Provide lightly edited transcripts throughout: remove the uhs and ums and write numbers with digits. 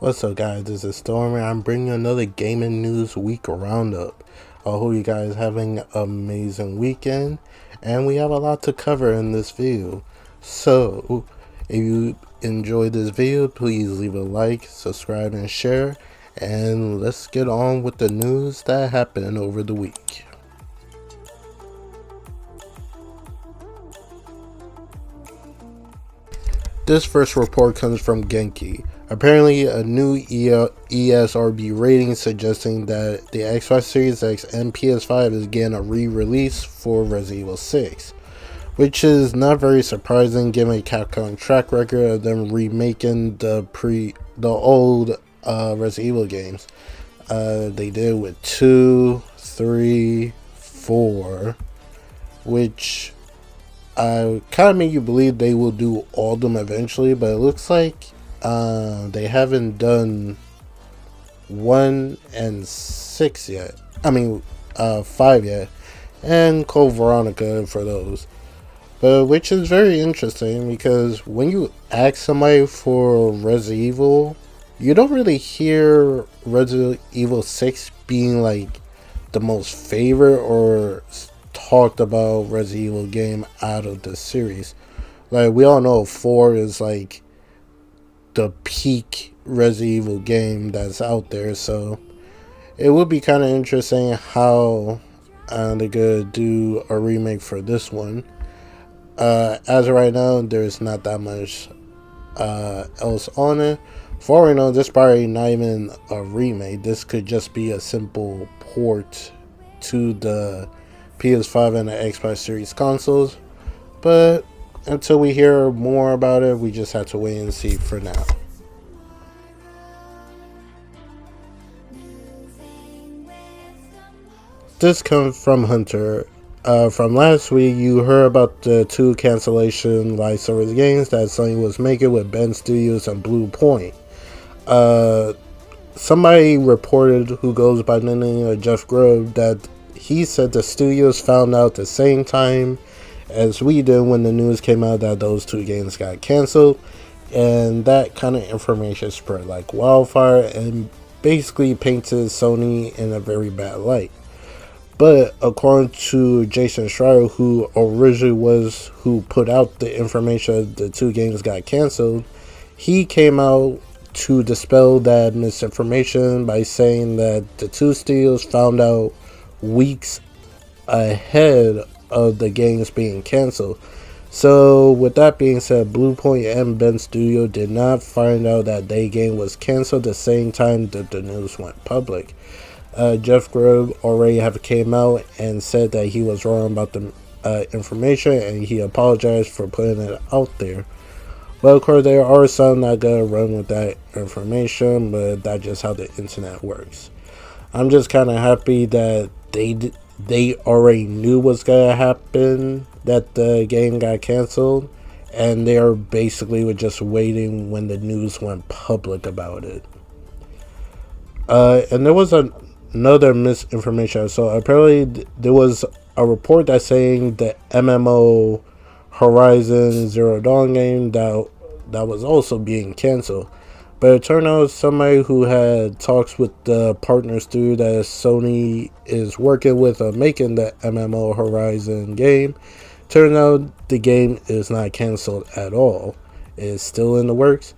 What's up, guys? This is Storm, and I'm bringing you another gaming news week roundup. I hope you guys having an amazing weekend, and we have a lot to cover in this video. So, if you enjoyed this video, please leave a like, subscribe, and share. And let's get on with the news that happened over the week. This first report comes from Genki. Apparently, a new ESRB rating suggesting that the Xbox Series X and PS5 is getting a re-release for Resident Evil 6, which is not very surprising given Capcom's track record of them remaking the old Resident Evil games. They did with 2, 3, 4, which I kind of make you believe they will do all of them eventually, but it looks like they haven't done 1 and 6 yet. 5 yet, and Code Veronica for those. But which is very interesting because when you ask somebody for Resident Evil, you don't really hear Resident Evil 6 being like the most favorite or talked about Resident Evil game out of the series. Like, we all know 4 is like the peak Resident Evil game that's out there, so it would be kind of interesting how they're gonna do a remake for this one. As of right now, there's not that much else on it. For all we know, this probably not even a remake. This could just be a simple port to the PS5 and the Xbox Series consoles. But until we hear more about it, we just have to wait and see for now. This comes from Hunter. From last week, you heard about the 2 cancellation live service games that Sony was making with Ben Studios and Blue Point. Somebody reported, who goes by the name of Jeff Grubb, that he said the studios found out the same time as we did when the news came out that those 2 games got canceled, and that kind of information spread like wildfire and basically painted Sony in a very bad light. But according to Jason Schreier, who originally was who put out the information the 2 games got canceled, he came out to dispel that misinformation by saying that the 2 studios found out weeks ahead of the games being canceled. So with that being said, Bluepoint and Ben Studio did not find out that their game was canceled the same time that the news went public. Jeff Grubb already have came out and said that he was wrong about the information, and he apologized for putting it out there. Well, of course, there are some that gonna run with that information, but that's just how the internet works. I'm just kind of happy that they already knew what's gonna happen, that the game got canceled, and they are basically just waiting when the news went public about it. And there was another misinformation. So apparently there was a report that saying the MMO Horizon Zero Dawn game that was also being canceled. But it turned out somebody who had talks with the partner studio that Sony is working with on making the MMO Horizon game. Turned out the game is not canceled at all. It's still in the works.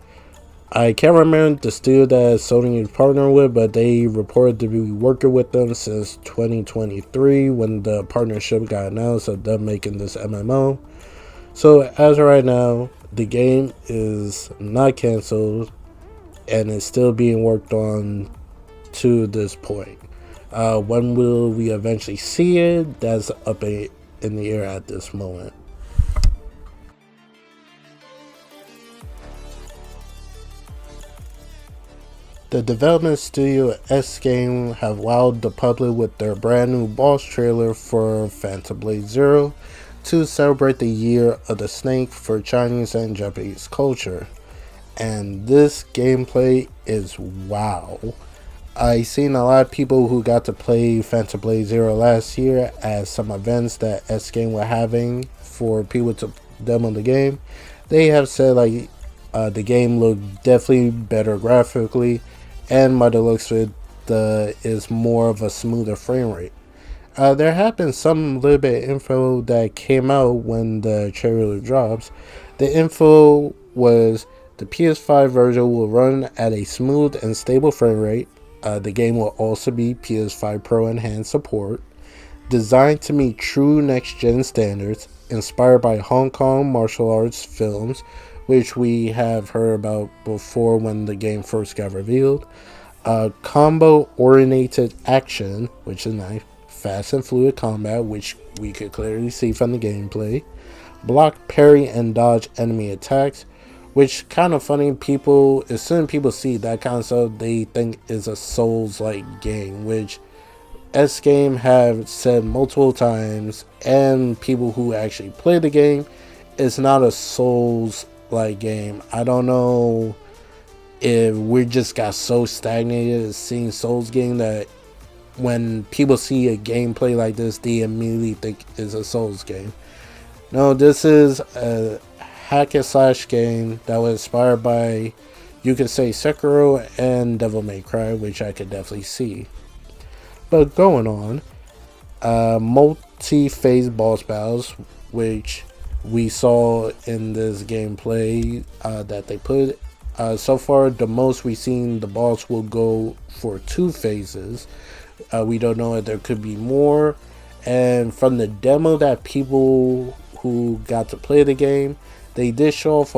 I can't remember the studio that Sony is partnering with, but they reported to be working with them since 2023 when the partnership got announced of them making this MMO. So as of right now, the game is not canceled and it's still being worked on to this point. When will we eventually see it? That's up in the air at this moment. The development studio S Game have wowed the public with their brand new boss trailer for Phantom Blade Zero to celebrate the Year of the Snake for Chinese and Japanese culture. And this gameplay is wow. I seen a lot of people who got to play Phantom Blade Zero last year at some events that S Game were having for people to demo the game. They have said like The game looked definitely better graphically, and by the looks of it, is more of a smoother frame rate. There have been some little bit of info that came out when the trailer drops. The info was the PS5 version will run at a smooth and stable frame rate. The game will also be PS5 Pro Enhanced support, designed to meet true next-gen standards, inspired by Hong Kong martial arts films, which we have heard about before when the game first got revealed. Combo-oriented action, which is nice. Fast and fluid combat, which we could clearly see from the gameplay. Block, parry, and dodge enemy attacks, which kind of funny. People, as soon as people see that kind of stuff, they think is a Souls-like game, which S Game have said multiple times, and people who actually play the game, it's not a Souls-like game. I don't know if we just got so stagnated at seeing Souls game that when people see a gameplay like this, they immediately think it's a Souls game. No, this is a hack and slash game that was inspired by, you could say, Sekiro and Devil May Cry, which I could definitely see. But going on, multi-phase boss battles, which we saw in this gameplay that they put. So far, the most we've seen, the boss will go for 2 phases. We don't know if there could be more. And from the demo that people who got to play the game, they did show off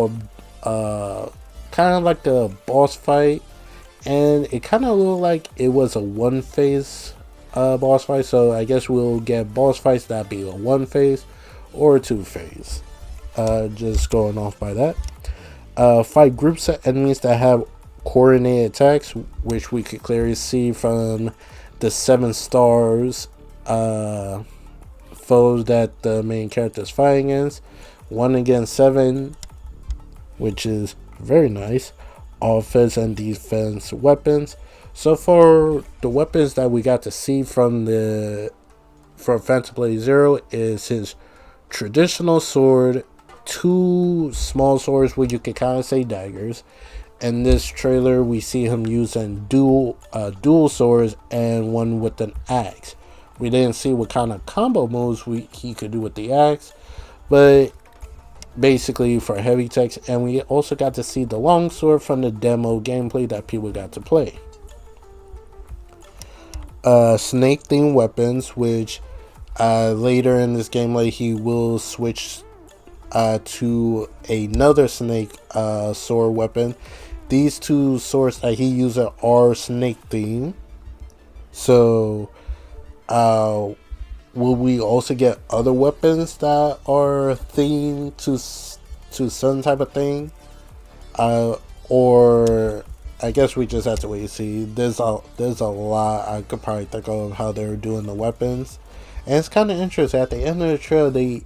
a kind of like the boss fight, and it kind of looked like it was a 1-phase boss fight. So I guess we'll get boss fights that be a 1-phase or a 2-phase. Just going off by that. Fight groups of enemies that have coordinated attacks, which we could clearly see from the 7 stars foes that the main character is fighting against. 1 against 7, which is very nice. Offense and defense weapons. So far, the weapons that we got to see from Phantom Blade Zero is his traditional sword, 2 small swords, which you could kind of say daggers. In this trailer, we see him using dual swords and one with an axe. We didn't see what kind of combo moves he could do with the axe, but basically for heavy attacks. And we also got to see the longsword from the demo gameplay that people got to play. Snake themed weapons, which later in this gameplay he will switch to another snake sword weapon. These 2 swords that he uses are snake themed. So will we also get other weapons that are themed to some type of thing? Or I guess we just have to wait and see. There's a lot I could probably think of how they're doing the weapons. And it's kind of interesting. At the end of the trailer,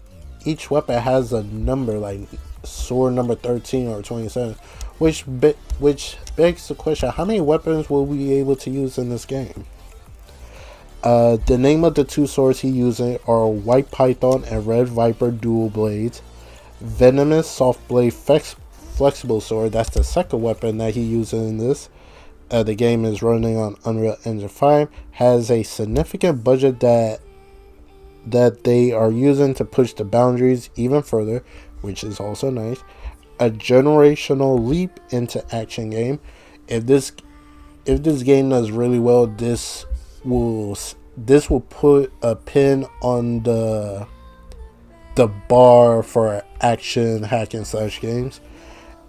each weapon has a number, like sword number 13 or 27, which begs the question: how many weapons will we be able to use in this game? The name of the 2 swords he using are White Python and Red Viper dual blades. Venomous soft blade flexible sword. That's the second weapon that he uses in this. The game is running on Unreal Engine 5. Has a significant budget that they are using to push the boundaries even further, which is also nice. A generational leap into action game. If this game does really well, this will put a pin on the bar for action hack and slash games.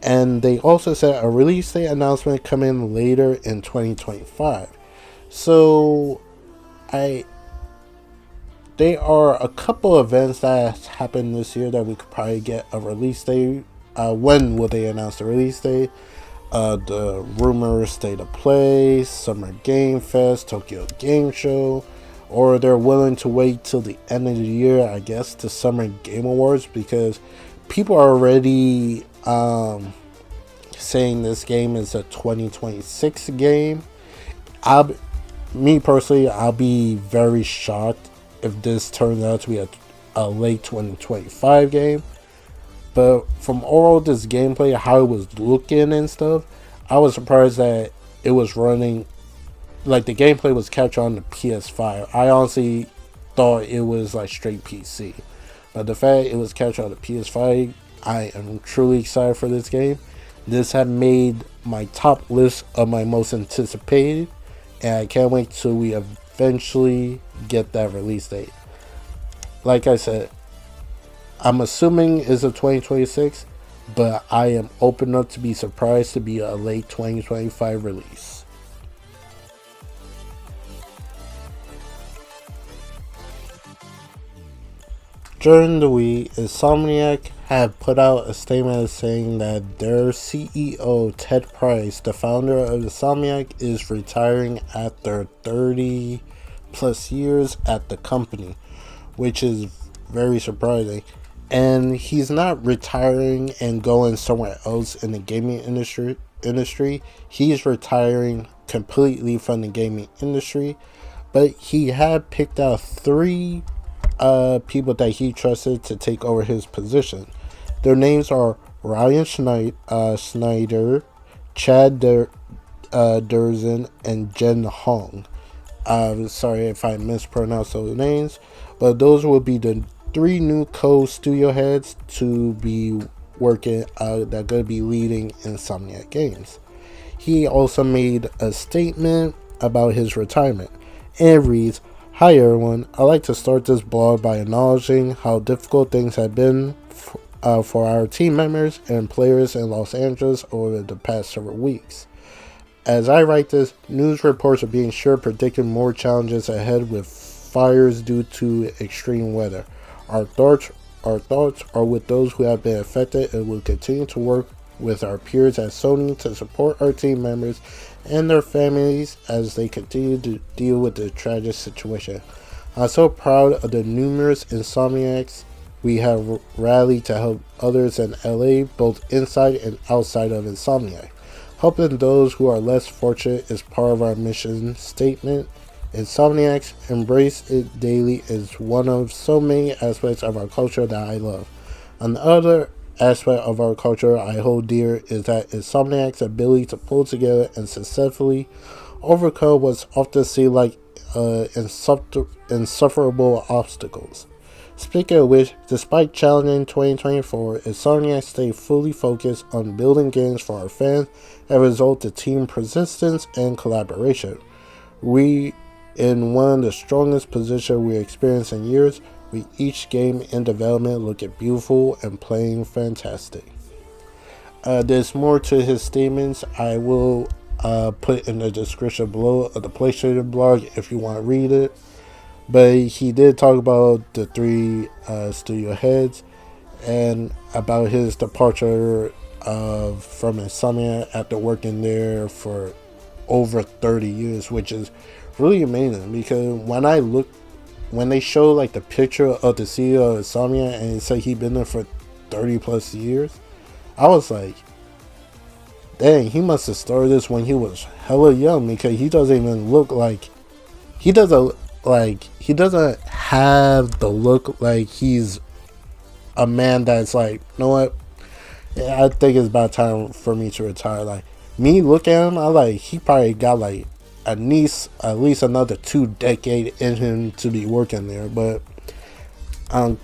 And they also said a release date announcement coming later in 2025. So there are a couple events that happened this year that we could probably get a release date. When will they announce the release date? The rumors State of Play, Summer Game Fest, Tokyo Game Show, or they're willing to wait till the end of the year, I guess, to Summer Game Awards, because people are already saying this game is a 2026 game. Me personally, I'll be very shocked if this turns out to be a late 2025 game. But from all this gameplay, how it was looking and stuff, I was surprised that it was running, like the gameplay was captured on the PS5. I honestly thought it was like straight PC. But the fact it was captured on the PS5, I am truly excited for this game. This had made my top list of my most anticipated, and I can't wait till we eventually get that release date. Like I said, I'm assuming it's a 2026, but I am open up to be surprised to be a late 2025 release. During the week, Insomniac had put out a statement saying that their CEO, Ted Price, the founder of Insomniac, is retiring after 30 plus years at the company, which is very surprising. And he's not retiring and going somewhere else in the gaming industry. He's retiring completely from the gaming industry, but he had picked out three people that he trusted to take over his position. Their names are Ryan Snyder, Chad Durzen, and Jen Hong. Sorry if I mispronounced those names, but those will be the three new co-studio heads to be working that are going to be leading Insomniac Games. He also made a statement about his retirement, and it reads, "Hi everyone, I'd like to start this blog by acknowledging how difficult things have been for our team members and players in Los Angeles over the past several weeks. As I write this, news reports are being shared predicting more challenges ahead with fires due to extreme weather. Our thoughts are with those who have been affected, and will continue to work with our peers at Sony to support our team members and their families as they continue to deal with the tragic situation. I'm so proud of the numerous Insomniacs we have rallied to help others in LA, both inside and outside of Insomniac. Helping those who are less fortunate is part of our mission statement. Insomniacs embrace it daily is one of so many aspects of our culture that I love. Another aspect of our culture I hold dear is that Insomniac's ability to pull together and successfully overcome what's often seen like insufferable obstacles. Speaking of which, despite challenging 2024, Insomniac stayed fully focused on building games for our fans and result in team persistence and collaboration. We in one of the strongest positions we experienced in years, with each game in development looking beautiful and playing fantastic." There's more to his statements. I will put in the description below of the PlayStation blog if you want to read it. But he did talk about the three studio heads and about his departure from Insomnia after working there for over 30 years, which is really amazing because when they show like the picture of the CEO of Insomnia and it said he'd been there for 30 plus years, I was like, dang, he must have started this when he was hella young because he doesn't even look like he doesn't have the look like he's a man that's like, you know what, yeah, I think it's about time for me to retire. Like me look at him, I like he probably got like at least another 2 decades in him to be working there. But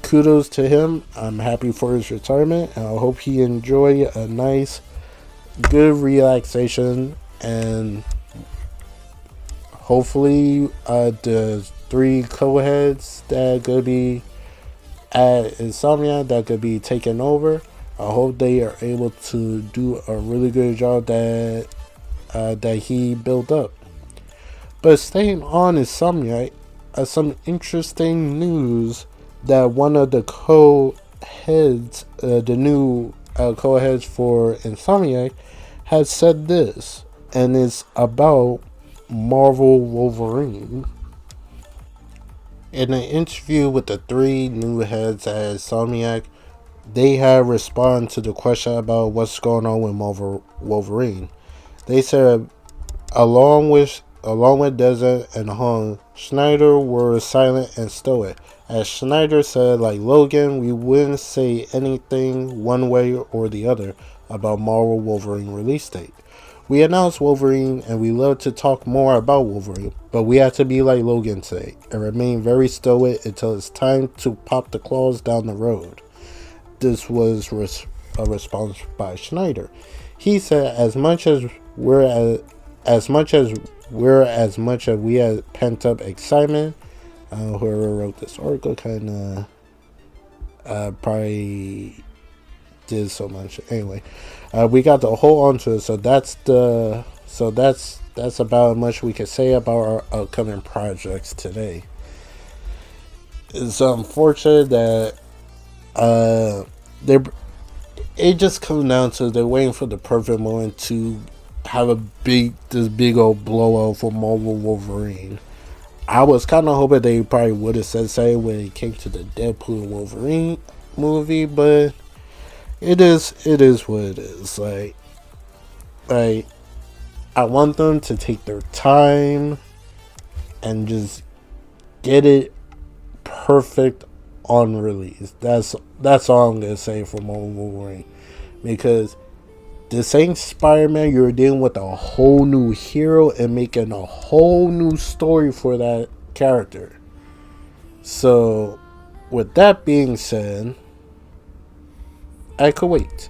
kudos to him. I'm happy for his retirement, and I hope he enjoy a nice, good relaxation, and hopefully the three co-heads that could be at Insomnia that could be taken over, I hope they are able to do a really good job that he built up. But staying on Insomnia, some interesting news that one of the co-heads, the new co-heads for Insomnia, has said this, and it's about Marvel Wolverine. In an interview with the three new heads at Insomniac, they have responded to the question about what's going on with Wolverine. They said, along with Desert and Hung, Schneider were silent and stoic. As Schneider said, like Logan, we wouldn't say anything one way or the other about Marvel Wolverine release date. We announced Wolverine and we love to talk more about Wolverine, but we have to be like Logan today and remain very stoic until it's time to pop the claws down the road. This was a response by Schneider. He said, as much as we had pent up excitement, whoever wrote this article kind of probably did so much. Anyway, we got to hold on to it. That's about much we can say about our upcoming projects today. It's unfortunate that they it just comes down to they're waiting for the perfect moment to have this big old blowout for Marvel Wolverine. I was kind of hoping they probably would have said so when it came to the Deadpool Wolverine movie, but it is what it is. Like I want them to take their time and just get it perfect on release. That's all I'm gonna say for Marvel Wolverine, because this ain't Spider-Man. You're dealing with a whole new hero and making a whole new story for that character. So, with that being said, I could wait.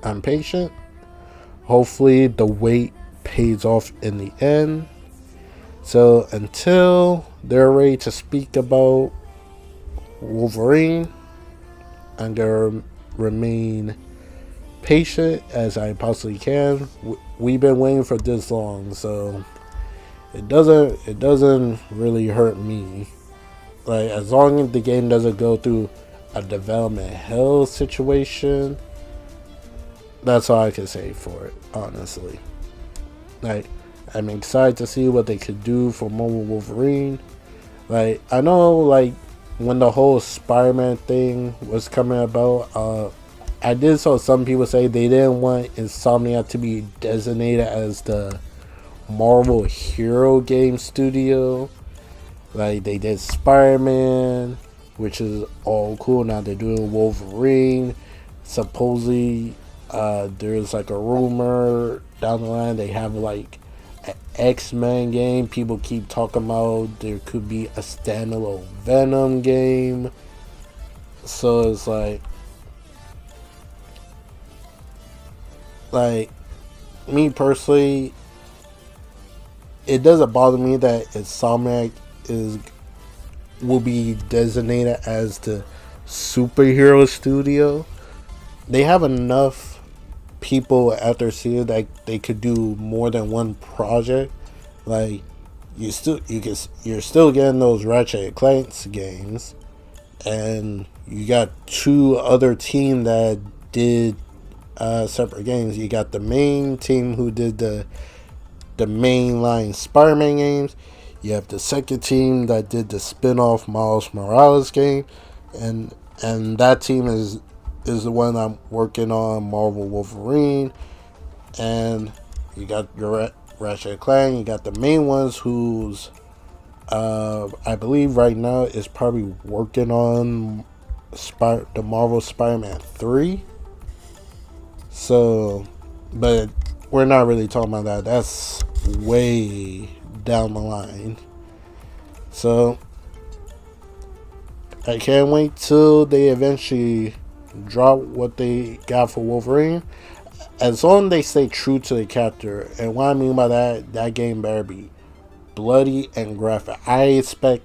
I'm patient. Hopefully, the wait pays off in the end. So, until they're ready to speak about Wolverine, I'm gonna remain patient as I possibly can. We've been waiting for this long, so it doesn't really hurt me. Like, as long as the game doesn't go through a development hell situation, that's all I can say for it, honestly. Like, I'm excited to see what they could do for Marvel Wolverine. Like, I know, like, when the whole Spider-Man thing was coming about, I did saw some people say they didn't want Insomniac to be designated as the Marvel Hero Game Studio. Like, they did Spider-Man, which is all cool. Now they're doing Wolverine. Supposedly, there's like a rumor down the line they have like an X-Men game. People keep talking about there could be a standalone Venom game. So it's like me personally, it doesn't bother me that Insomniac will be designated as the superhero studio. They have enough people at their studio that they could do more than one project. Like, you're still getting those Ratchet and Clank games, and you got two other teams that did separate games. You got the main team who did the mainline Spider-Man games. You have the second team that did the spin-off Miles Morales game, and that team is the one I'm working on, Marvel Wolverine. And you got your Ratchet and Clank. You got the main ones who's I believe right now is probably working on the Marvel Spider-Man 3. So, but we're not really talking about that. That's way down the line. So, I can't wait till they eventually drop what they got for Wolverine. As long as they stay true to the character, and what I mean by that game better be bloody and graphic. I expect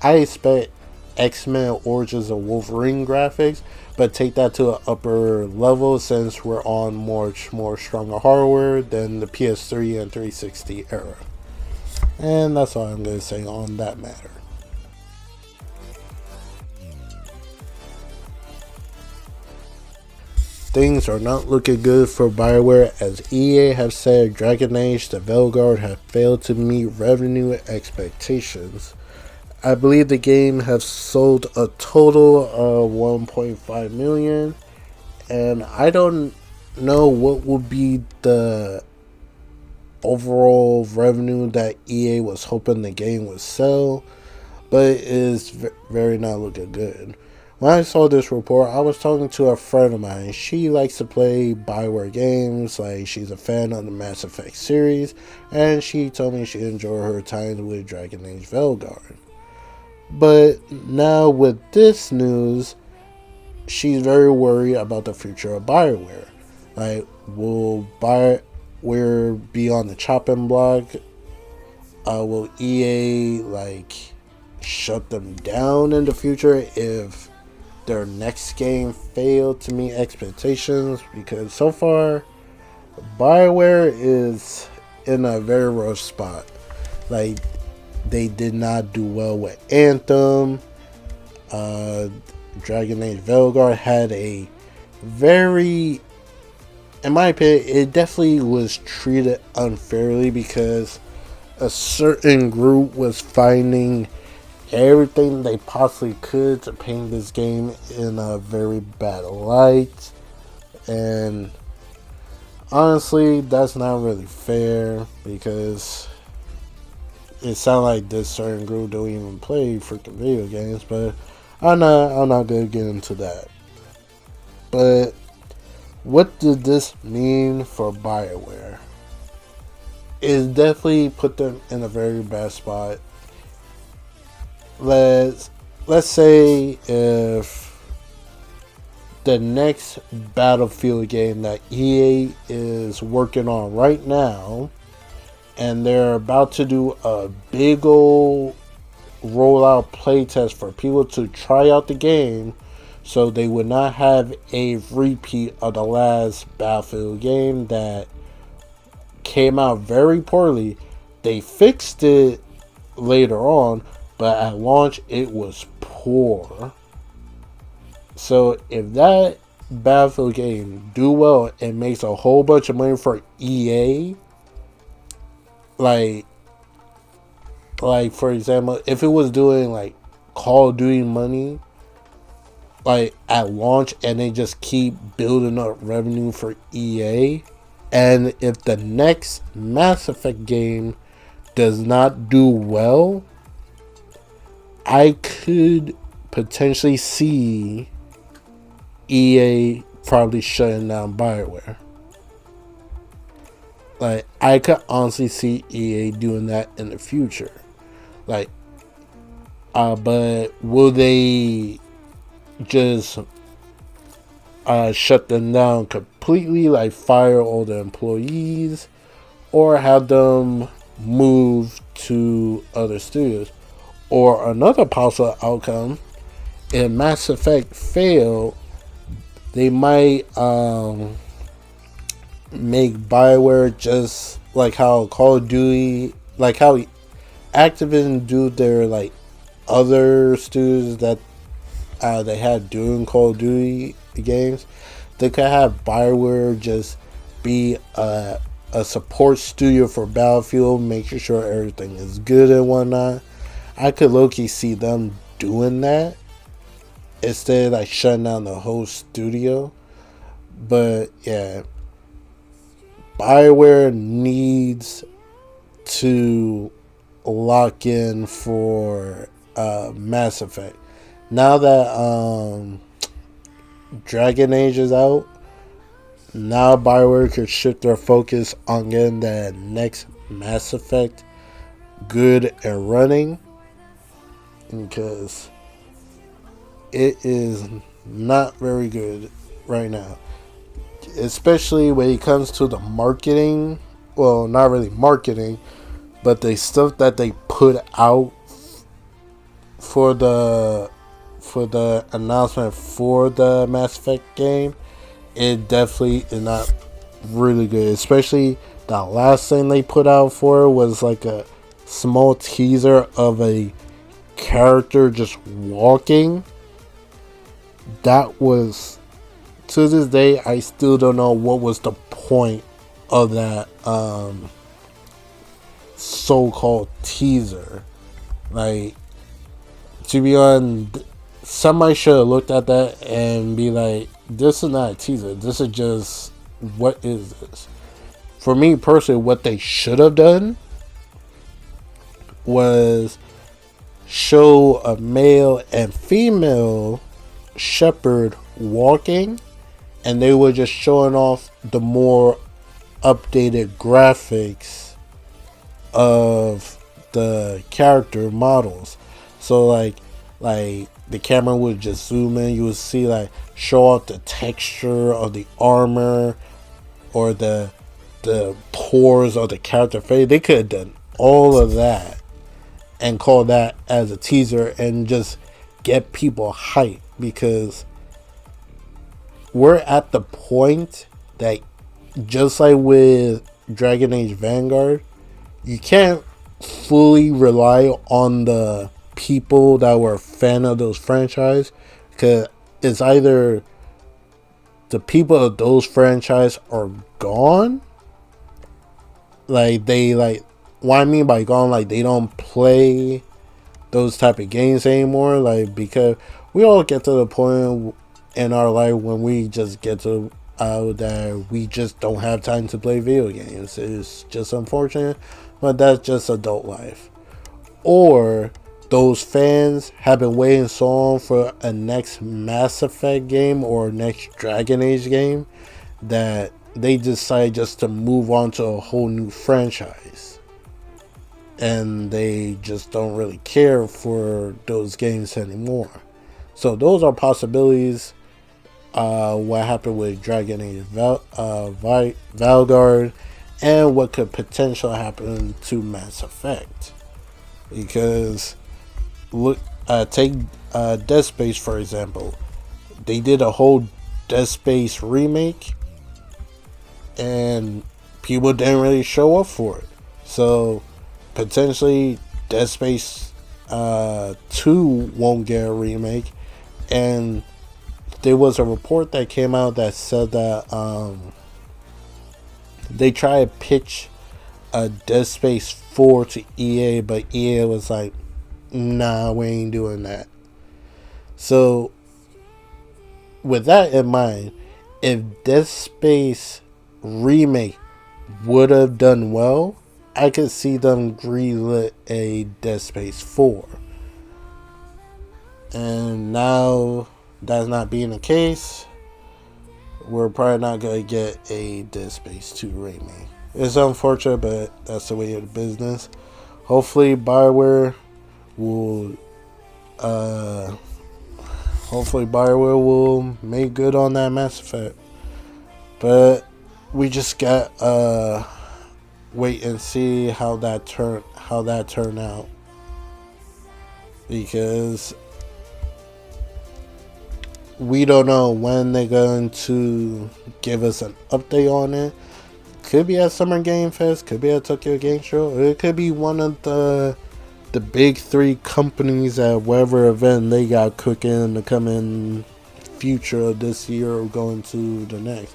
X-Men Origins of Wolverine graphics, but take that to an upper level since we're on much more stronger hardware than the PS3 and 360 era. And that's all I'm going to say on that matter. Things are not looking good for BioWare as EA have said Dragon Age The Veilguard have failed to meet revenue expectations. I believe the game has sold a total of 1.5 million, and I don't know what would be the overall revenue that EA was hoping the game would sell, but it's very not looking good. When I saw this report, I was talking to a friend of mine. She likes to play Bioware games, like she's a fan of the Mass Effect series, and she told me she enjoyed her time with Dragon Age Velguard. But now with this news, she's very worried about the future of Bioware. Like, will Bioware be on the chopping block? Will EA shut them down in the future if their next game failed to meet expectations? Because so far, Bioware is in a very rough spot. Like, they did not do well with Anthem. Dragon Age Velguard had a very, in my opinion, it definitely was treated unfairly because a certain group was finding everything they possibly could to paint this game in a very bad light. And honestly, that's not really fair because it sounds like this certain group don't even play freaking video games, but I'm not gonna get into that. But what did this mean for BioWare? It definitely put them in a very bad spot. Let's say if the next Battlefield game that EA is working on right now, and they're about to do a big old rollout playtest for people to try out the game, so they would not have a repeat of the last Battlefield game that came out very poorly. They fixed it later on, but at launch it was poor. So if that Battlefield game do well and makes a whole bunch of money for EA, like for example, if it was doing like Call of Duty money like at launch and they just keep building up revenue for EA, and if the next Mass Effect game does not do well, I could potentially see EA probably shutting down BioWare. Like, I could honestly see EA doing that in the future. Like, but will they just shut them down completely, like fire all the employees, or have them move to other studios? Or another possible outcome, if Mass Effect fail, they might make BioWare just like how Call of Duty, like how Activision do their like other studios that they had doing Call of Duty games. They could have BioWare just be a support studio for Battlefield, making sure everything is good and whatnot. I could low-key see them doing that instead of like shutting down the whole studio. But yeah, BioWare needs to lock in for Mass Effect. Now that Dragon Age is out, now BioWare could shift their focus on getting that next Mass Effect good and running, because it is not very good right now, especially when it comes to the marketing. Well, not really marketing, but the stuff that they put out for the announcement for the Mass Effect game, it definitely is not really good. Especially the last thing they put out for it was like a small teaser of a character just walking. That was, to this day, I still don't know what was the point of that so-called teaser. Like, to be honest, somebody should have looked at that and be like, this is not a teaser, this is just, what is this? For me personally, what they should have done was show a male and female shepherd walking, and they were just showing off the more updated graphics of the character models. So like the camera would just zoom in, you would see like show off the texture of the armor or the pores of the character face. They could have done all of that and call that as a teaser and just get people hyped, because we're at the point that, just like with Dragon Age Vanguard, you can't fully rely on the people that were a fan of those franchise, because it's either the people of those franchise are gone, like they like what I mean by gone, like they don't play those type of games anymore, like because we all get to the point in our life when we just get to that we just don't have time to play video games. It's just unfortunate, but that's just adult life. Or those fans have been waiting so long for a next Mass Effect game or next Dragon Age game that they decide just to move on to a whole new franchise, and they just don't really care for those games anymore. So those are possibilities. What happened with Dragon Age Valgard, and what could potentially happen to Mass Effect. Because look, take Dead Space for example. They did a whole Dead Space remake, and people didn't really show up for it. So potentially Dead Space 2 won't get a remake. And there was a report that came out that said that they tried to pitch a Dead Space 4 to EA, but EA was like, nah, we ain't doing that. So with that in mind, if Dead Space remake would have done well, I could see them greenlit a Dead Space 4. And now that's not being the case. We're probably not going to get a Dead Space 2 remake. It's unfortunate, but that's the way of the business. Hopefully BioWare will make good on that Mass Effect. But we just got wait and see how that turn out, because we don't know when they're going to give us an update on it. Could be at Summer Game Fest, could be at Tokyo Game Show, or it could be one of the big three companies at whatever event they got cooking in the coming future of this year or going to the next.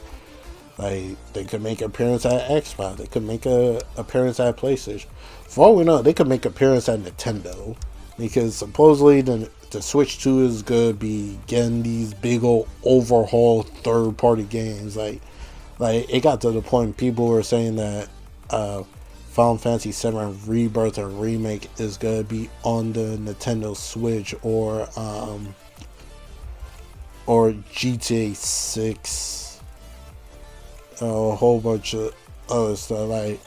Like, they could make an appearance at Xbox, they could make an appearance at PlayStation. For all we know, they could make an appearance at Nintendo, because supposedly the Switch 2 is going to be getting these big old overhaul third-party games. Like it got to the point people were saying that Final Fantasy VII Rebirth or Remake is going to be on the Nintendo Switch, or GTA 6, a whole bunch of other stuff. Like,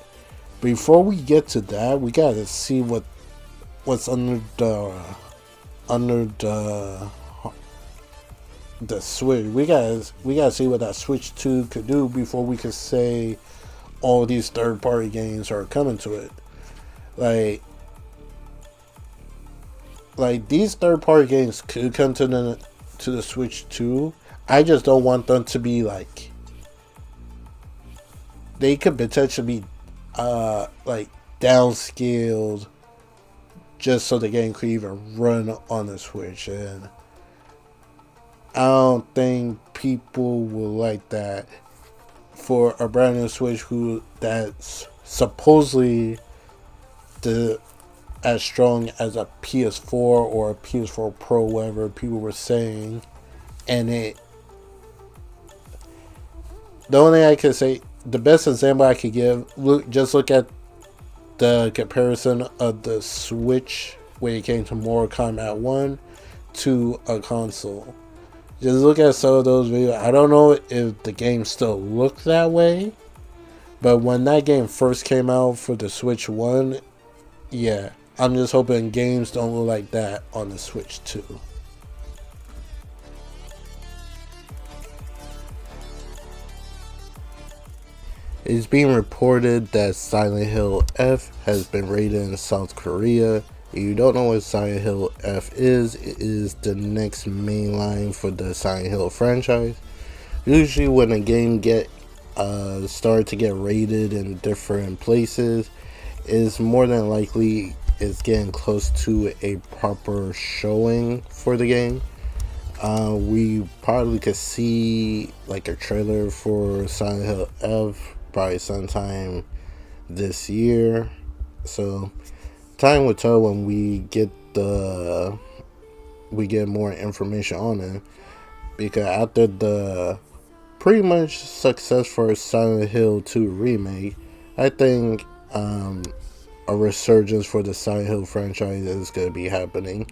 before we get to that, we got to see what's under the Switch. We gotta see what that Switch 2 could do before we could say all these third party games are coming to it. Like these third party games could come to the Switch 2. I just don't want them to be like, they could potentially be like downscaled just so the game could even run on the Switch, and I don't think people will like that for a brand new Switch that's supposedly as strong as a PS4 or a PS4 Pro, whatever people were saying. And the only thing I could say, the best example I could give, look at the comparison of the Switch when it came to Mortal Kombat 1 to a console. Just look at some of those videos. I don't know if the game still looked that way, but when that game first came out for the Switch 1, yeah, I'm just hoping games don't look like that on the Switch 2. It's being reported that Silent Hill F has been raided in South Korea. If you don't know what Silent Hill F is, it is the next main line for the Silent Hill franchise. Usually when a game started to get raided in different places, it's more than likely it's getting close to a proper showing for the game. We probably could see like a trailer for Silent Hill F probably sometime this year. So time will tell when we get more information on it. Because after the pretty much success for Silent Hill 2 remake, I think a resurgence for the Silent Hill franchise is going to be happening.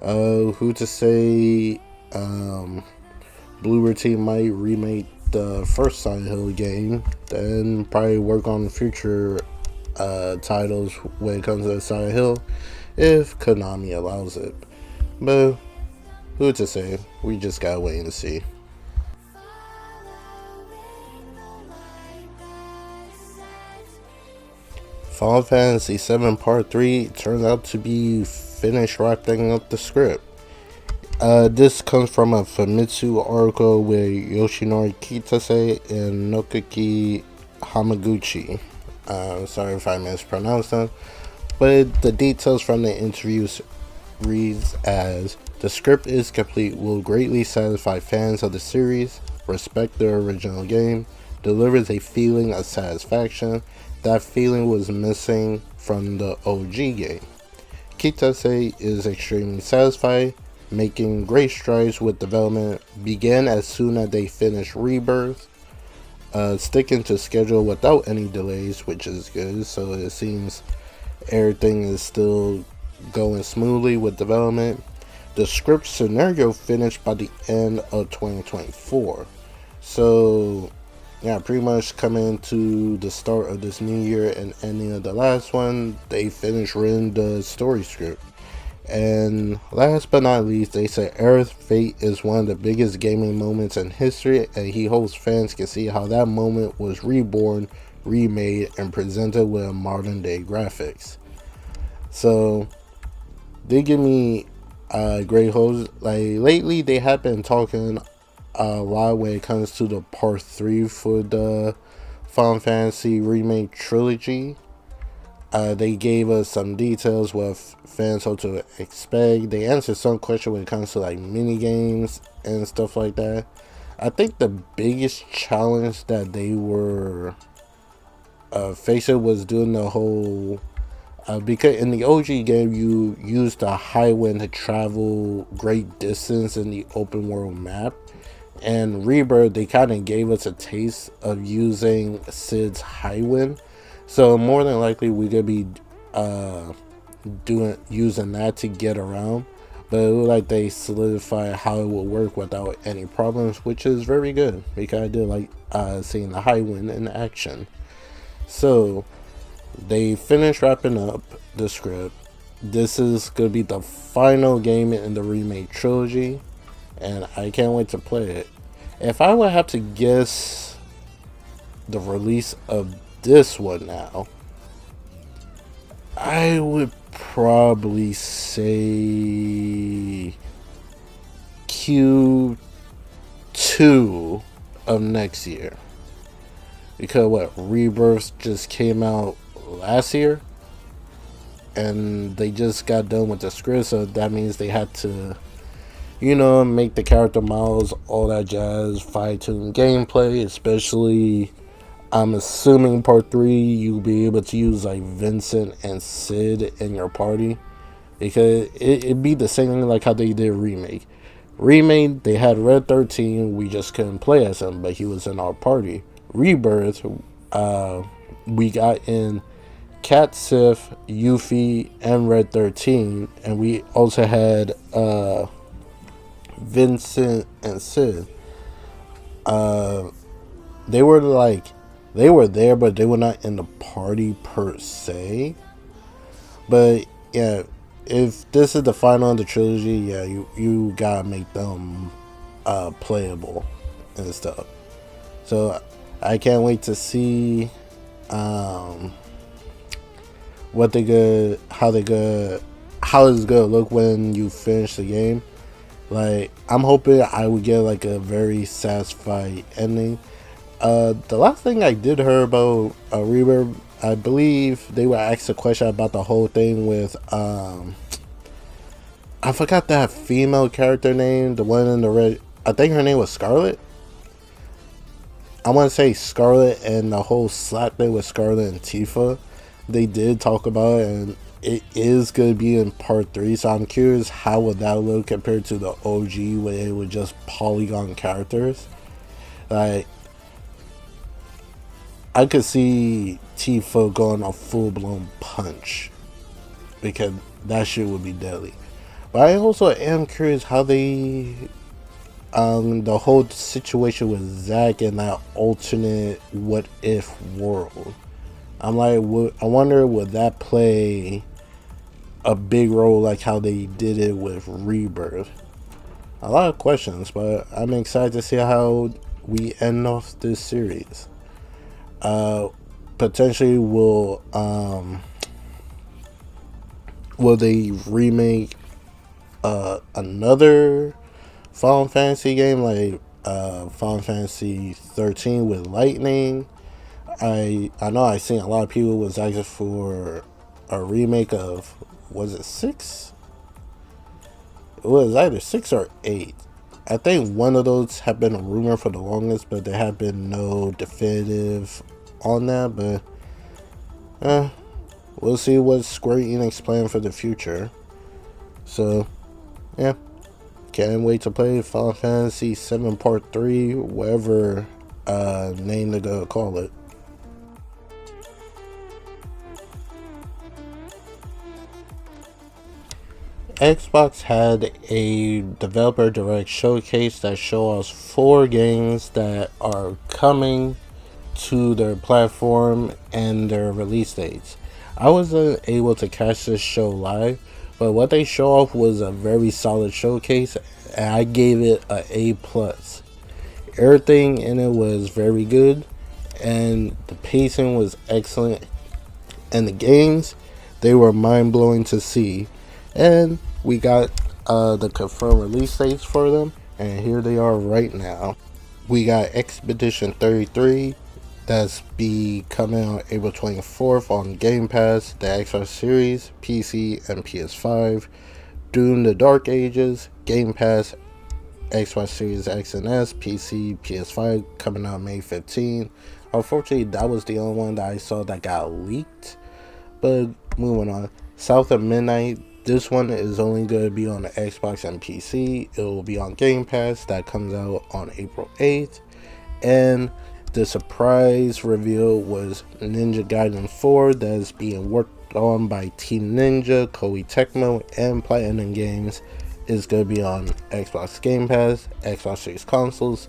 Who to say Bloober Team might remake the first Silent Hill game, then probably work on future titles when it comes to Silent Hill, if Konami allows it. But who to say? We just gotta wait and see. Final Fantasy VII Part 3 turns out to be finished wrapping up the script. This comes from a Famitsu article with Yoshinori Kitase and Nokuki Hamaguchi. Sorry if I mispronounced them. But the details from the interviews reads as, the script is complete, will greatly satisfy fans of the series, respect the original game, delivers a feeling of satisfaction. That feeling was missing from the OG game. Kitase is extremely satisfied, making great strides with development, began as soon as they finished Rebirth, sticking to schedule without any delays, which is good, so it seems everything is still going smoothly with development. The script scenario finished by the end of 2024. So yeah, pretty much coming to the start of this new year and ending of the last one, they finished writing the story script. And last but not least, they say Aerith's fate is one of the biggest gaming moments in history, and he hopes fans can see how that moment was reborn, remade, and presented with modern day graphics. So they give me great hopes. Like lately, they have been talking a lot when it comes to the part 3 for the Final Fantasy remake trilogy. They gave us some details what fans hope to expect. They answered some question when it comes to like mini games and stuff like that. I think the biggest challenge that they were facing was doing the whole because in the OG game you used the Highwind to travel great distance in the open world map. And Rebirth, they kind of gave us a taste of using Sid's Highwind. So more than likely we're gonna be using that to get around, but it looked like they solidified how it will work without any problems, which is very good because I did like seeing the Highwind in action. So they finished wrapping up the script. This is gonna be the final game in the remake trilogy, and I can't wait to play it. If I would have to guess the release of this one now, I would probably say Q2 of next year. Because what, Rebirth just came out last year? And they just got done with the script, so that means they had to, make the character models, all that jazz, fine-tune gameplay, especially I'm assuming part 3 you'll be able to use like Vincent and Sid in your party, because it'd be the same thing like how they did remake. Remake, they had Red 13, we just couldn't play as him, but he was in our party. Rebirth, we got in Cat Sith, Yuffie, and Red 13, and we also had Vincent and Sid. Uh, they were like, they were there, but they were not in the party per se. But yeah, if this is the final of the trilogy, yeah, you gotta make them playable and stuff. So I can't wait to see um, what they good, how it's gonna look when you finish the game. Like I'm hoping I would get like a very satisfied ending. The last thing I did hear about Reverb, I believe they were asked a question about the whole thing with I forgot that female character name, the one in the red. I think her name was Scarlet. I want to say Scarlet and the whole slap thing with Scarlet and Tifa. They did talk about it, and it is going to be in part 3. So I'm curious how would that look compared to the OG, where it was just polygon characters. Like I could see Tifa going a full blown punch because that shit would be deadly. But I also am curious how they the whole situation with Zack in that alternate what if world. I'm like, I wonder would that play a big role like how they did it with Rebirth? A lot of questions, but I'm excited to see how we end off this series. Potentially will they remake another Final Fantasy game like Final Fantasy 13 with Lightning? I know I seen a lot of people was asking for a remake of, was it 6? It was either 6 or 8. I think one of those have been a rumor for the longest, but there have been no definitive on that. But we'll see what Square Enix plan for the future. So yeah, can't wait to play Final Fantasy 7 Part 3, whatever name they're gonna call it. Xbox had a developer direct showcase that showed us 4 games that are coming to their platform and their release dates. I wasn't able to catch this show live, but what they show off was a very solid showcase, and I gave it a A+. Everything in it was very good, and the pacing was excellent, and the games, they were mind-blowing to see. And we got the confirmed release dates for them, and here they are right now. We got Expedition 33, that's be coming on April 24th on Game Pass, the Xbox Series, PC, and PS5. Doom: The Dark Ages, Game Pass, Xbox Series X and S, PC, PS5, coming out May 15th. Unfortunately, that was the only one that I saw that got leaked. But moving on, South of Midnight. This one is only going to be on the Xbox and PC. It will be on Game Pass. That comes out on April 8th. And the surprise reveal was Ninja Gaiden 4 that is being worked on by Team Ninja, Koei Tecmo, and Platinum Games. Is going to be on Xbox Game Pass, Xbox Series consoles,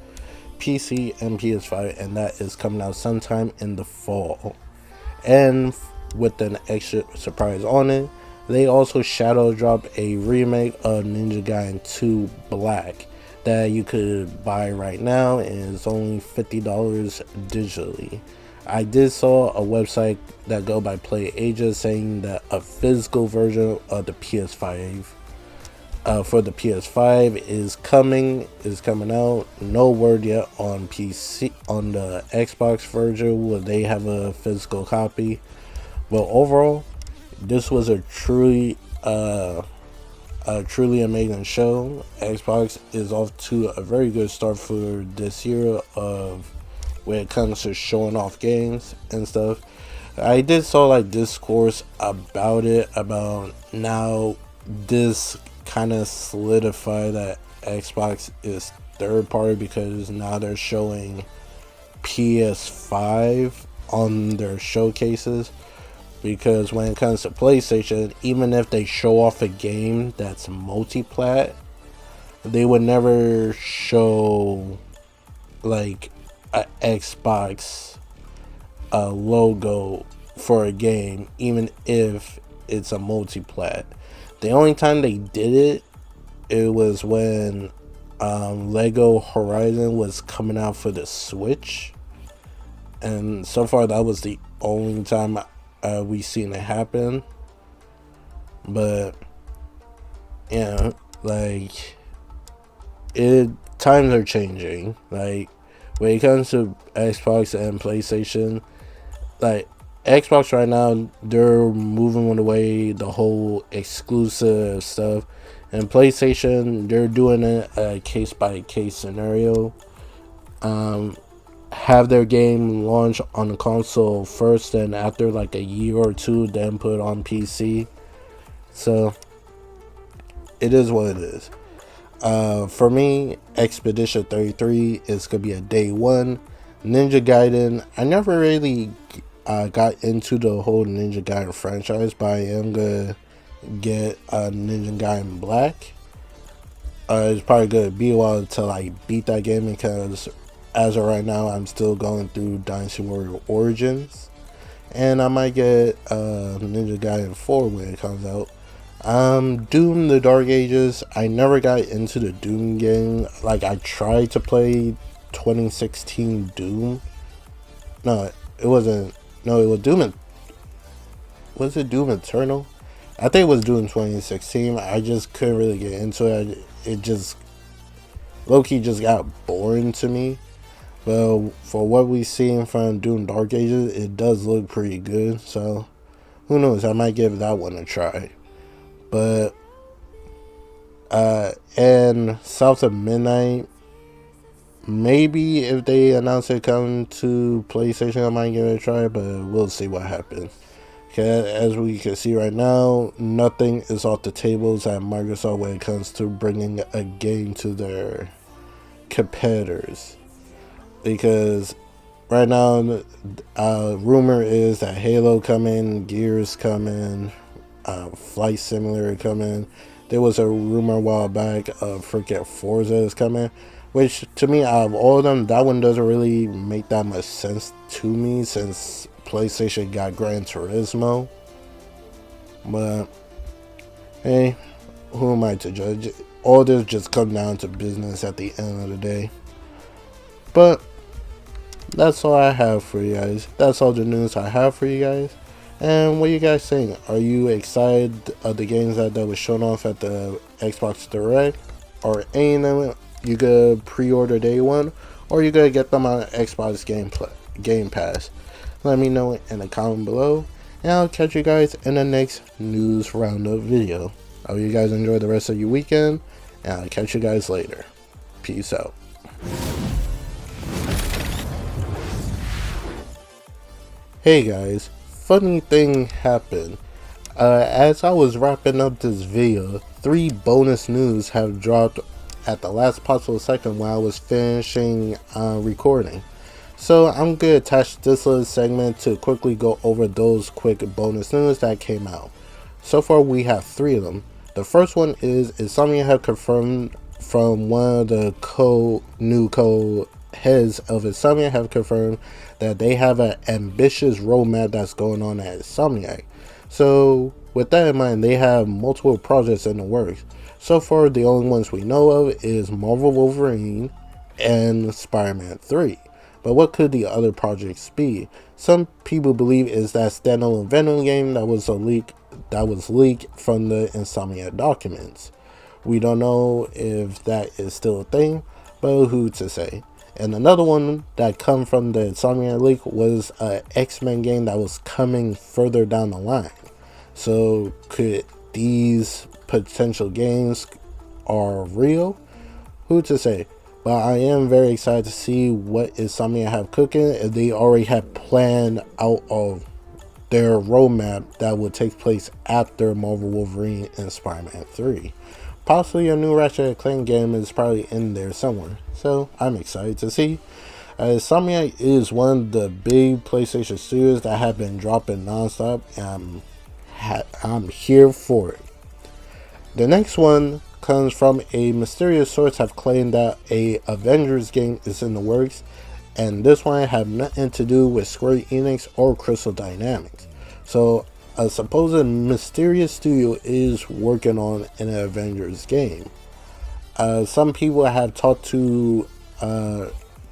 PC, and PS5. And that is coming out sometime in the fall. And with an extra surprise on it, they also shadow dropped a remake of Ninja Gaiden 2 Black that you could buy right now, and it's only $50 digitally. I did saw a website that go by Play Asia saying that a physical version of the PS5 for the PS5 is coming out. No word yet on PC. On the Xbox version, will they have a physical copy? But overall, this was a truly amazing show. Xbox is off to a very good start for this year of when it comes to showing off games and stuff. I did saw like discourse about it, about now this kind of solidify that Xbox is third party because now they're showing PS5 on their showcases. because when it comes to PlayStation, even if they show off a game that's multi-plat, they would never show like a Xbox logo for a game, even if it's a multi-plat. The only time they did it was when Lego Horizon was coming out for the Switch, and so far that was the only time we seen it happen. But yeah, like times are changing. Like when it comes to Xbox and PlayStation, like Xbox right now, they're moving away the whole exclusive stuff, and PlayStation, they're doing it a case by case scenario. Have their game launch on the console first, and after like a year or two, then put it on PC. So it is what it is. For me, Expedition 33 is gonna be a day one. Ninja Gaiden, I never really got into the whole Ninja Gaiden franchise, but I am gonna get Ninja Gaiden Black. It's probably gonna be a while until I beat that game, because as of right now, I'm still going through Dynasty Warrior Origins, and I might get Ninja Gaiden 4 when it comes out. Doom: The Dark Ages, I never got into the Doom game. Like, I tried to play 2016 Doom. No, it wasn't. No, it was Doom. Was it Doom Eternal? I think it was Doom 2016. I just couldn't really get into it. It just low-key just got boring to me. But for what we've seen from Doom Dark Ages, it does look pretty good. So who knows? I might give that one a try. But and South of Midnight, maybe if they announce it coming to PlayStation, I might give it a try, but we'll see what happens. Okay, as we can see right now, nothing is off the tables at Microsoft when it comes to bringing a game to their competitors. Because right now, rumor is that Halo coming, Gears coming, Flight Simulator coming. There was a rumor a while back of freaking Forza is coming, which to me, out of all of them, that one doesn't really make that much sense to me, since PlayStation got Gran Turismo. But hey, who am I to judge? All this just comes down to business at the end of the day. But that's all I have for you guys. That's all the news I have for you guys. And what are you guys saying? Are you excited of the games that was shown off at the Xbox Direct? Or any of them you could pre-order day one? Or you could get them on Xbox Game Pass? Let me know in the comment below. And I'll catch you guys in the next news roundup video. I hope you guys enjoy the rest of your weekend. And I'll catch you guys later. Peace out. Hey guys, funny thing happened. As I was wrapping up this video, 3 bonus news have dropped at the last possible second while I was finishing recording. So I'm going to attach this little segment to quickly go over those quick bonus news that came out. So far we have 3 of them. The first one is Insomniac have confirmed from one of the new heads of Insomniac have confirmed that they have an ambitious roadmap that's going on at Insomniac. So with that in mind, they have multiple projects in the works. So far, the only ones we know of is Marvel Wolverine and Spider-Man 3. But what could the other projects be? Some people believe is that standalone Venom game that was leaked from the Insomniac documents. We don't know if that is still a thing, but who to say? And another one that come from the Insomniac leak was an X-Men game that was coming further down the line. So could these potential games are real? Who to say? But I am very excited to see what Insomniac have cooking, if they already have planned out of their roadmap that will take place after Marvel Wolverine and Spider-Man 3. Possibly a new Ratchet & Clank game is probably in there somewhere. So I'm excited to see. Insomniac is one of the big PlayStation studios that have been dropping nonstop, and I'm here for it. The next one comes from a mysterious source have claimed that a Avengers game is in the works, and this one have nothing to do with Square Enix or Crystal Dynamics. So a supposed mysterious studio is working on an Avengers game. Some people have talked to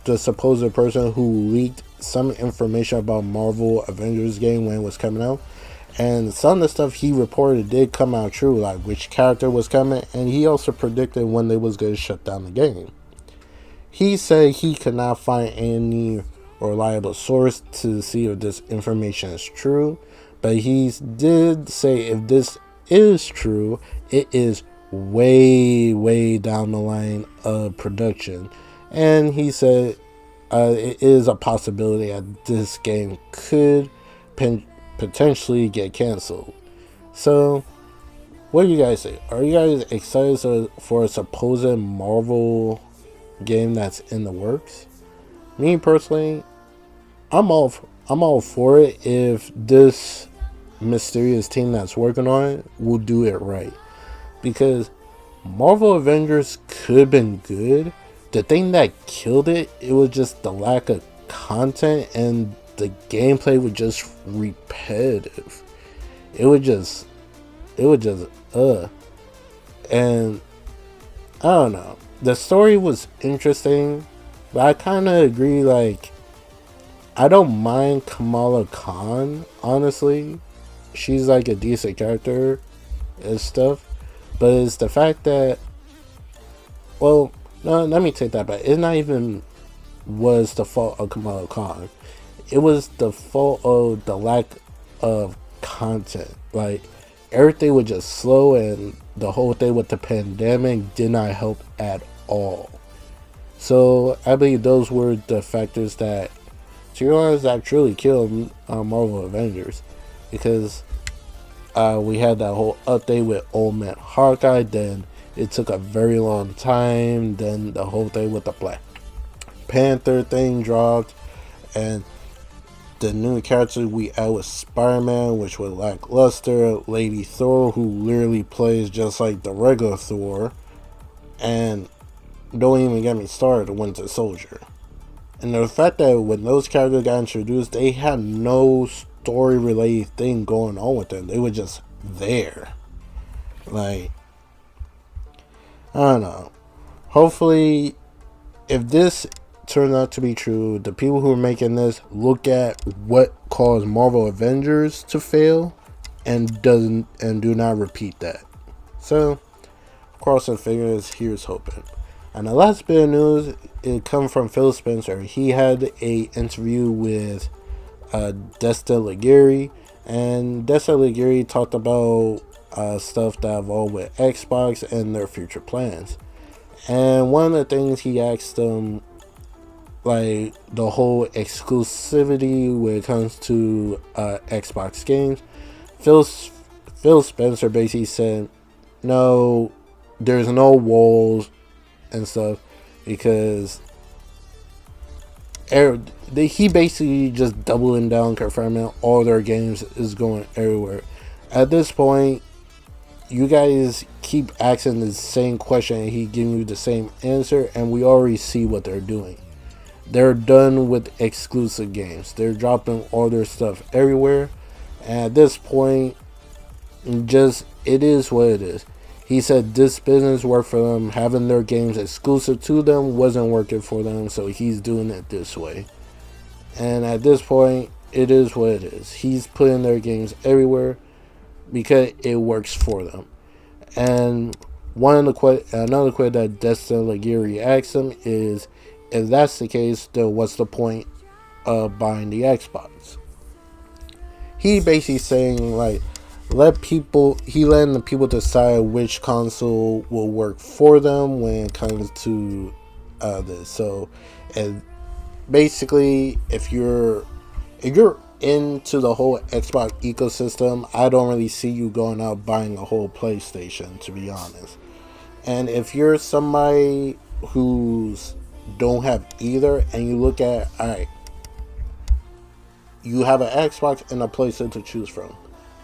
the supposed person who leaked some information about Marvel Avengers game when it was coming out, and some of the stuff he reported did come out true, like which character was coming, and he also predicted when they was going to shut down the game. He said he could not find any reliable source to see if this information is true, but he did say if this is true, it is way down the line of production. And he said it is a possibility that this game could potentially get canceled. So, what do you guys say? Are you guys excited for a supposed Marvel game that's in the works? Me personally, I'm all for it if this mysterious team that's working on it will do it right. Because Marvel Avengers could have been good. The thing that killed it, it was just the lack of content, and the gameplay was just repetitive. It was just and I don't know. The story was interesting, but I kind of agree, like, I don't mind Kamala Khan, honestly. She's like a decent character and stuff. But it's the fact that, well, no, let me take that back. It's not even was the fault of Kamala Khan. It was the fault of the lack of content. Like, everything was just slow, and the whole thing with the pandemic did not help at all. So I believe those were the factors that, to be honest, that truly killed Marvel Avengers. Because we had that whole update with Old Man Hawkeye, then it took a very long time, then the whole thing with the Black Panther thing dropped, and the new character we had was Spider-Man, which was lackluster, Lady Thor, who literally plays just like the regular Thor, and don't even get me started on Winter Soldier. And the fact that when those characters got introduced, they had no story related thing going on with them. They were just there. Like, I don't know. Hopefully, if this turns out to be true, the people who are making this look at what caused Marvel Avengers to fail and do not repeat that. So, crossing fingers, here's hoping. And the last bit of news, it comes from Phil Spencer. He had a interview with Desta Liguri, and Desta Liguri talked about stuff that involved with Xbox and their future plans. And one of the things he asked them, like the whole exclusivity when it comes to Xbox games, Phil Spencer basically said, no, there's no walls and stuff, because he basically just doubling down, confirming all their games is going everywhere. At this point, you guys keep asking the same question and he giving you the same answer, and we already see what they're doing. They're done with exclusive games. They're dropping all their stuff everywhere, and at this point, it is what it is. He said this business worked for them. Having their games exclusive to them wasn't working for them, so he's doing it this way. And at this point, it is what it is. He's putting their games everywhere because it works for them. And another question that Destin Liguri asked him is, if that's the case, then what's the point of buying the Xbox? He basically saying, like, letting the people decide which console will work for them when it comes to this. So, and basically, if you're into the whole Xbox ecosystem, I don't really see you going out buying a whole PlayStation, to be honest. And if you're somebody who's don't have either, and you look at, alright, you have an Xbox and a PlayStation to choose from,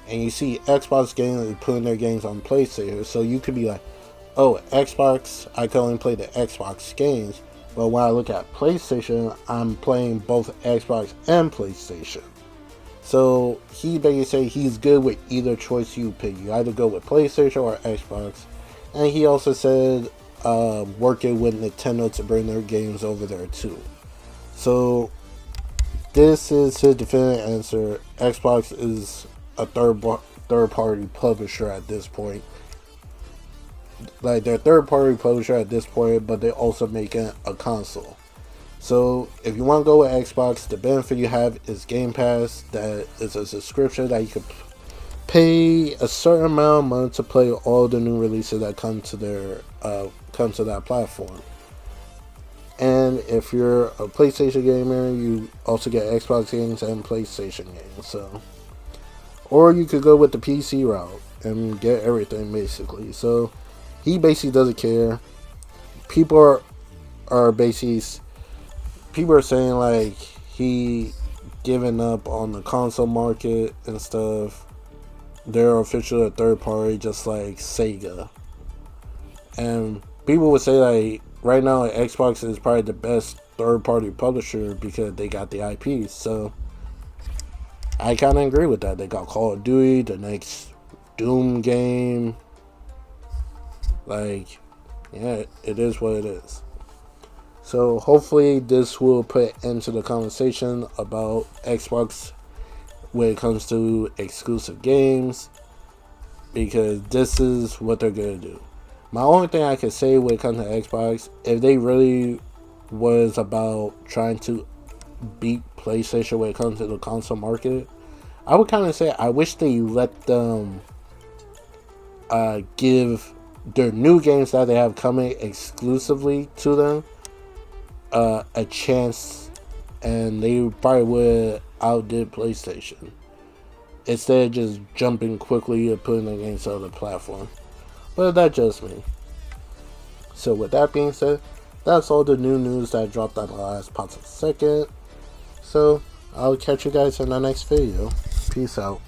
and you see Xbox games putting their games on PlayStation, so you could be like, oh, Xbox, I can only play the Xbox games, but when I look at PlayStation, I'm playing both Xbox and PlayStation. So he basically said he's good with either choice you pick. You either go with PlayStation or Xbox. And he also said working with Nintendo to bring their games over there too. So this is his definitive answer. Xbox is a third party publisher at this point. Like, they're third party publisher at this point, but they're also making a console. So if you want to go with Xbox, the benefit you have is Game Pass. That is a subscription that you can pay a certain amount of money to play all the new releases that come to that platform. And if you're a PlayStation gamer, you also get Xbox games and PlayStation games. So, or you could go with the PC route and get everything basically. So he basically doesn't care. People are basically, people are saying like he giving up on the console market and stuff. They're officially a third party, just like Sega. And people would say like right now Xbox is probably the best third party publisher because they got the IPs. So I kind of agree with that. They got Call of Duty, the next Doom game. Like, yeah, it is what it is. So hopefully this will put end to the conversation about Xbox when it comes to exclusive games, because this is what they're going to do. My only thing I can say when it comes to Xbox, if they really was about trying to beat PlayStation when it comes to the console market, I would kind of say I wish they let them give their new games that they have coming exclusively to them a chance, and they probably would outdid PlayStation instead of just jumping quickly and putting the games on the platform. But that's just me. So with that being said, that's all the new news that dropped on the last possible second. So I'll catch you guys in the next video. Peace out.